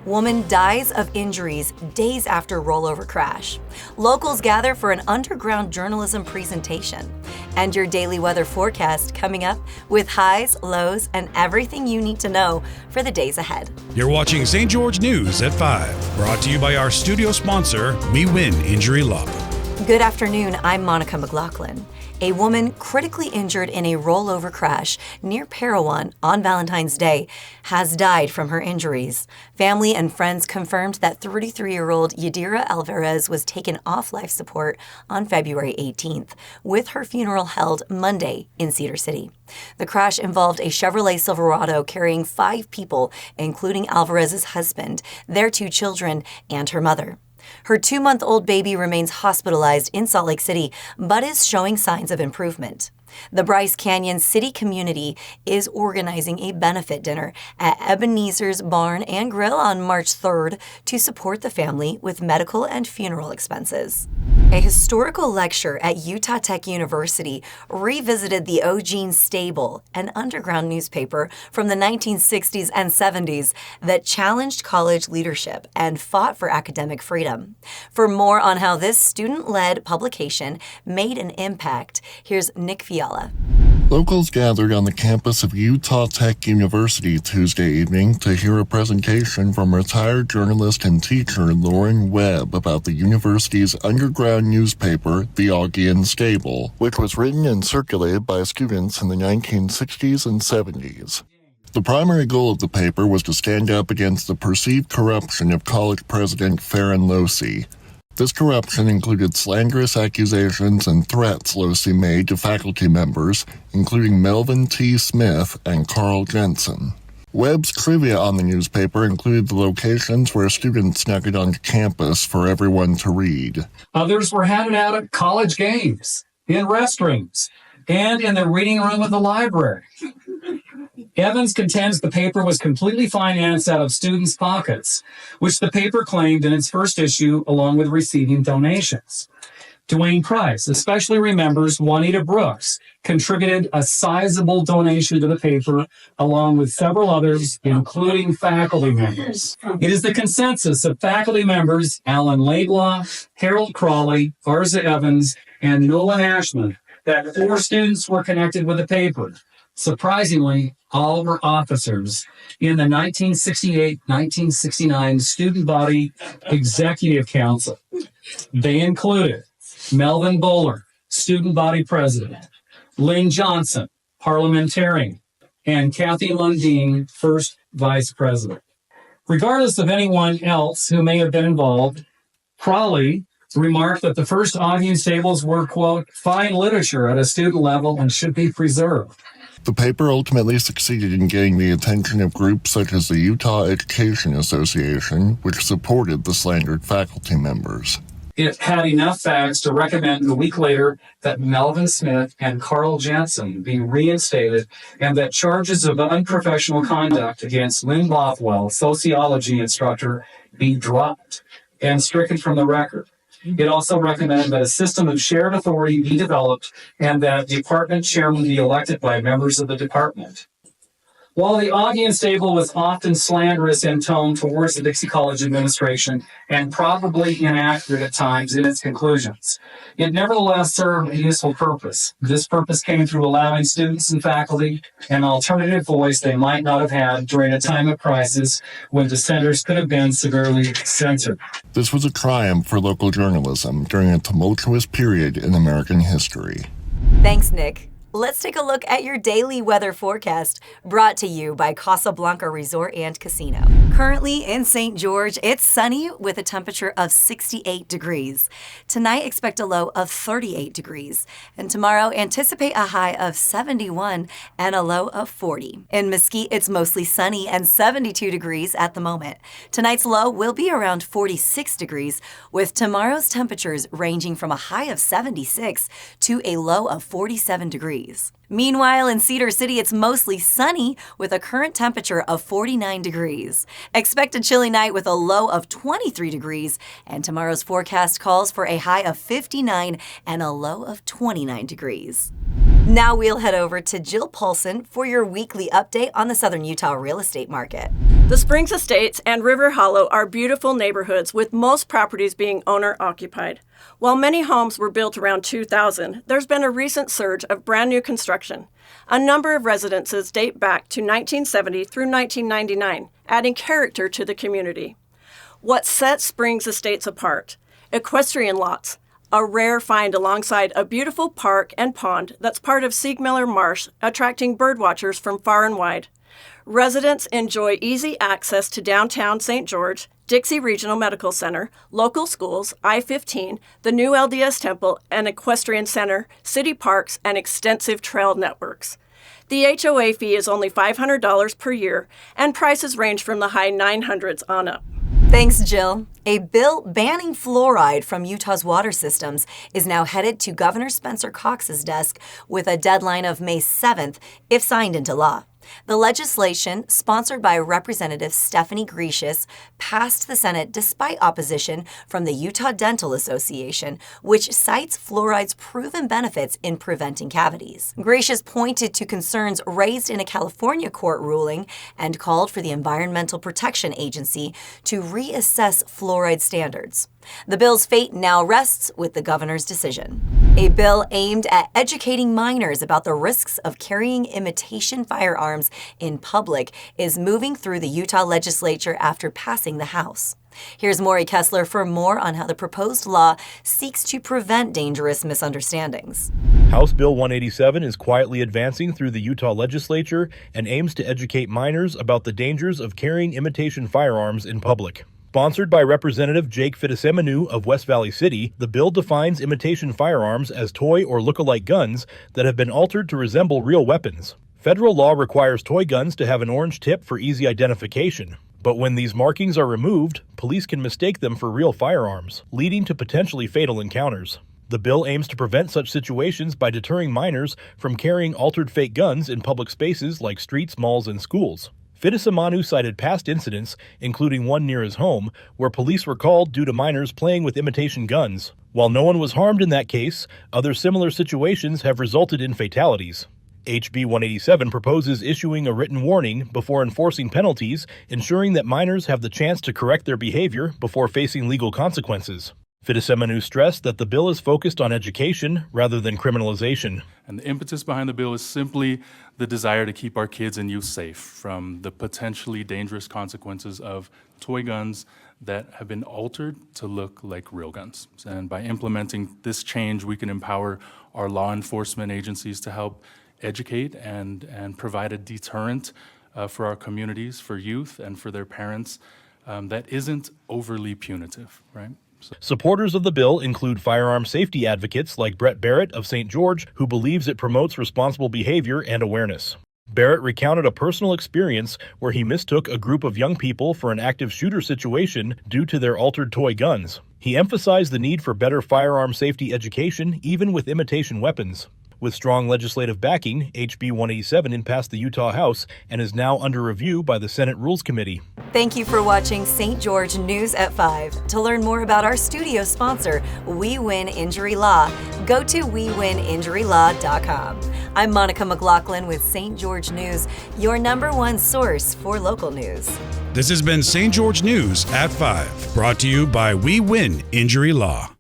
Woman dies of injuries days after rollover crash. Locals gather for an underground journalism presentation. And your daily weather forecast coming up with highs, lows, and everything you need to know for the days ahead. You're watching St. George News at 5, brought to you by our studio sponsor, We Win Injury Law. Good afternoon, I'm Monica McLaughlin. A woman critically injured in a rollover crash near Parowan on Valentine's Day has died from her injuries. Family and friends confirmed that 33-year-old Yadira Alvarez was taken off life support on February 18th, with her funeral held Monday in Cedar City. The crash involved a Chevrolet Silverado carrying 5 people, including Alvarez's husband, their 2 children, and her mother. Her 2-month-old baby remains hospitalized in Salt Lake City, but is showing signs of improvement. The Bryce Canyon City community is organizing a benefit dinner at Ebenezer's Barn and Grill on March 3rd to support the family with medical and funeral expenses. A historical lecture at Utah Tech University revisited the Eugene Stable, an underground newspaper from the 1960s and 70s that challenged college leadership and fought for academic freedom. For more on how this student-led publication made an impact, here's Nick Fiala. Locals gathered on the campus of Utah Tech University Tuesday evening to hear a presentation from retired journalist and teacher Lauren Webb about the university's underground newspaper, the Augean Stable, which was written and circulated by students in the 1960s and 70s. The primary goal of the paper was to stand up against the perceived corruption of college president Farron Losey. This corruption included slanderous accusations and threats Losey made to faculty members, including Melvin T. Smith and Carl Jensen. Webb's trivia on the newspaper included the locations where students snuck it onto campus for everyone to read. Others were handed out at college games, in restrooms, and in the reading room of the library. Evans contends the paper was completely financed out of students' pockets, which the paper claimed in its first issue along with receiving donations. Dwayne Price especially remembers Juanita Brooks contributed a sizable donation to the paper along with several others, including faculty members. It is the consensus of faculty members Alan Laidlaw, Harold Crawley, Arza Evans, and Nolan Ashman that 4 students were connected with the paper. Surprisingly, all were officers in the 1968-1969 Student Body Executive Council. They included Melvin Bowler, Student Body President, Lynn Johnson, Parliamentarian, and Kathy Lundeen, First Vice President. Regardless of anyone else who may have been involved, Crawley remarked that the first Augean Stables were, quote, fine literature at a student level and should be preserved. The paper ultimately succeeded in getting the attention of groups such as the Utah Education Association, which supported the slandered faculty members. It had enough facts to recommend a week later that Melvin Smith and Carl Jensen be reinstated and that charges of unprofessional conduct against Lynn Bothwell, sociology instructor, be dropped and stricken from the record. It also recommended that a system of shared authority be developed and that department chairmen be elected by members of the department. While the Augean Stable was often slanderous in tone towards the Dixie College administration and probably inaccurate at times in its conclusions, it nevertheless served a useful purpose. This purpose came through allowing students and faculty an alternative voice they might not have had during a time of crisis when dissenters could have been severely censored. This was a triumph for local journalism during a tumultuous period in American history. Thanks, Nick. Let's take a look at your daily weather forecast, brought to you by Casablanca Resort and Casino. Currently in St. George, it's sunny with a temperature of 68 degrees. Tonight, expect a low of 38 degrees. And tomorrow, anticipate a high of 71 and a low of 40. In Mesquite, it's mostly sunny and 72 degrees at the moment. Tonight's low will be around 46 degrees, with tomorrow's temperatures ranging from a high of 76 to a low of 47 degrees. Meanwhile, in Cedar City, it's mostly sunny with a current temperature of 49 degrees. Expect a chilly night with a low of 23 degrees, and tomorrow's forecast calls for a high of 59 and a low of 29 degrees. Now we'll head over to Jill Paulson for your weekly update on the Southern Utah real estate market. The Springs Estates and River Hollow are beautiful neighborhoods with most properties being owner-occupied. While many homes were built around 2000, there's been a recent surge of brand new construction. A number of residences date back to 1970 through 1999, adding character to the community. What sets Springs Estates apart? Equestrian lots, a rare find alongside a beautiful park and pond that's part of Siegmiller Marsh, attracting birdwatchers from far and wide. Residents enjoy easy access to downtown St. George, Dixie Regional Medical Center, local schools, I-15, the new LDS Temple, an equestrian center, city parks, and extensive trail networks. The HOA fee is only $500 per year, and prices range from the high 900s on up. Thanks, Jill. A bill banning fluoride from Utah's water systems is now headed to Governor Spencer Cox's desk with a deadline of May 7th if signed into law. The legislation, sponsored by Representative Stephanie Grecius, passed the Senate despite opposition from the Utah Dental Association, which cites fluoride's proven benefits in preventing cavities. Grecius pointed to concerns raised in a California court ruling and called for the Environmental Protection Agency to reassess fluoride standards. The bill's fate now rests with the governor's decision. A bill aimed at educating minors about the risks of carrying imitation firearms in public is moving through the Utah legislature after passing the House. Here's Maury Kessler for more on how the proposed law seeks to prevent dangerous misunderstandings. House Bill 187 is quietly advancing through the Utah legislature and aims to educate minors about the dangers of carrying imitation firearms in public. Sponsored by Representative Jake Fittipaldi of West Valley City, the bill defines imitation firearms as toy or look-alike guns that have been altered to resemble real weapons. Federal law requires toy guns to have an orange tip for easy identification. But when these markings are removed, police can mistake them for real firearms, leading to potentially fatal encounters. The bill aims to prevent such situations by deterring minors from carrying altered fake guns in public spaces like streets, malls, and schools. Fittipaldi cited past incidents, including one near his home, where police were called due to minors playing with imitation guns. While no one was harmed in that case, other similar situations have resulted in fatalities. HB 187 proposes issuing a written warning before enforcing penalties, ensuring that minors have the chance to correct their behavior before facing legal consequences. Fittipaldi stressed that the bill is focused on education rather than criminalization. And the impetus behind the bill is simply the desire to keep our kids and youth safe from the potentially dangerous consequences of toy guns that have been altered to look like real guns. And by implementing this change, we can empower our law enforcement agencies to help educate and provide a deterrent for our communities, for youth, and for their parents that isn't overly punitive, right? Supporters of the bill include firearm safety advocates like Brett Barrett of St. George, who believes it promotes responsible behavior and awareness. Barrett recounted a personal experience where he mistook a group of young people for an active shooter situation due to their altered toy guns. He emphasized the need for better firearm safety education, even with imitation weapons. With strong legislative backing, HB 187 passed the Utah House and is now under review by the Senate Rules Committee. Thank you for watching St. George News at 5. To learn more about our studio sponsor, We Win Injury Law, go to wewininjurylaw.com. I'm Monica McLaughlin with St. George News, your #1 source for local news. This has been St. George News at 5, brought to you by We Win Injury Law.